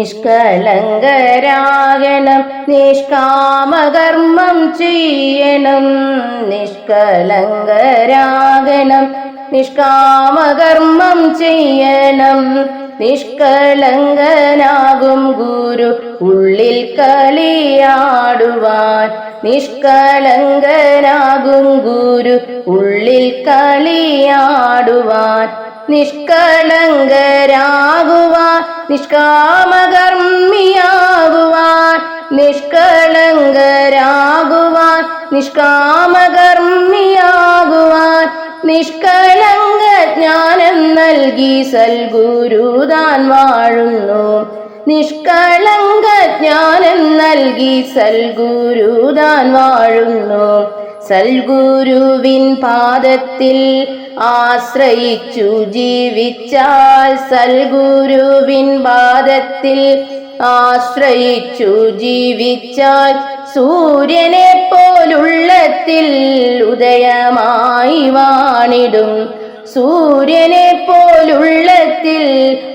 നിഷ്കളങ്കരാകണം, നിഷ്കാമകർമ്മം ചെയ്യണം. നിഷ്കളങ്കരാകണം, നിഷ്കാമകർമ്മം ചെയ്യണം. നിഷ്കളങ്കനാകും ഗുരു ഉള്ളിൽ കളിയാടുവാൻ. നിഷ്കളങ്കനാകും ഗുരു ഉള്ളിൽ കളിയാടുവാൻ. നിഷ്കളങ്കരാകുവാൻ, നിഷ്കാമകർമ്മിയാകുവാൻ. നിഷ്കളങ്കരാകുവാൻ, നിഷ്കാമകർമ്മിയാകുവാൻ. നിഷ്കളങ്ക ജ്ഞാനം നൽകി സൽഗുരുതാൻ വാഴുന്നു. നിഷ്കളങ്ക ജ്ഞാനം നൽകി സൽഗുരുതാൻ വാഴുന്നു. സൽഗുരുവിൻ പാദത്തിൽ ആശ്രയിച്ചു ജീവിച്ചാൽ, സൽഗുരുവിൻ പാദത്തിൽ ആശ്രയിച്ചു ജീവിച്ചാൽ, സൂര്യനെ പോലുള്ളത്തിൽ ഉദയമായി വാണിടും. സൂര്യനെ പോലുള്ളത്തിൽ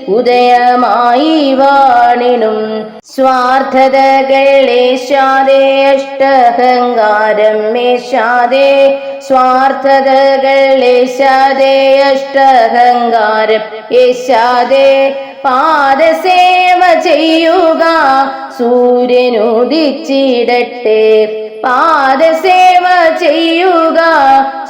ഉദയമായി വാണിടും. സ്വാർത്ഥതകൾ ഏശാതെ, അഷ്ടഹങ്കാരം മേശാതെ. സ്വാർത്ഥതകൾ ഏശാതെ, അഷ്ടഹങ്കാരം ഏശാതെ. പാദസേവ ചെയ്യുക, സൂര്യനുദിച്ചിടട്ടെ. പാദസേവ ചെയ്യുക,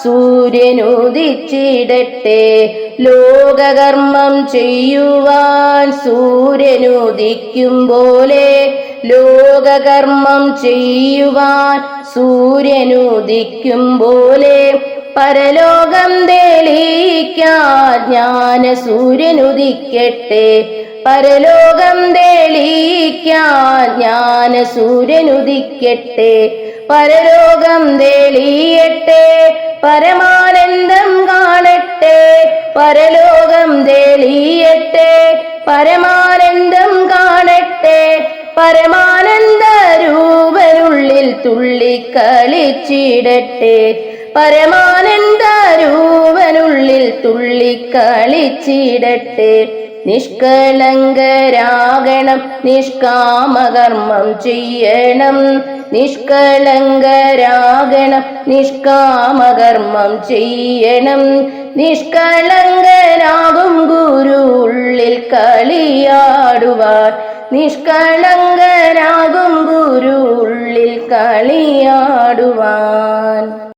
സൂര്യനുദിച്ചിടട്ടെ. ലോകകർമ്മം ചെയ്യുവാൻ സൂര്യനുദിക്കും പോലെ. ലോകകർമ്മം ചെയ്യുവാൻ സൂര്യനുദിക്കും പോലെ. പരലോകം തെളിയിക്കാൻ ജ്ഞാന സൂര്യനുദിക്കട്ടെ. പരലോകം തെളിയിക്കാൻ ജ്ഞാന സൂര്യനുദിക്കട്ടെ. പരലോകം തെളിയട്ടെ, പരമാനന്ദം കാണട്ടെ. പരലോകം തെളിയട്ടെ, പരമാനന്ദം കാണട്ടെ. പരമാനന്ദ രൂപനുള്ളിൽ തുള്ളിക്കളിച്ചിടട്ടെ. പരമാനന്ദ രൂപനുള്ളിൽ തുള്ളിക്കളിച്ചിടട്ടെ. നിഷ്കളങ്കരാകണം, നിഷ്കാമകർമ്മം ചെയ്യണം. നിഷ്കളങ്കരാകണം, നിഷ്കാമകർമ്മം ചെയ്യണം. നിഷ്കളങ്കനാകും ഗുരു ഉള്ളിൽ കളിയാടുവാൻ. നിഷ്കളങ്കനാകും ഗുരു ഉള്ളിൽ കളിയാടുവാൻ.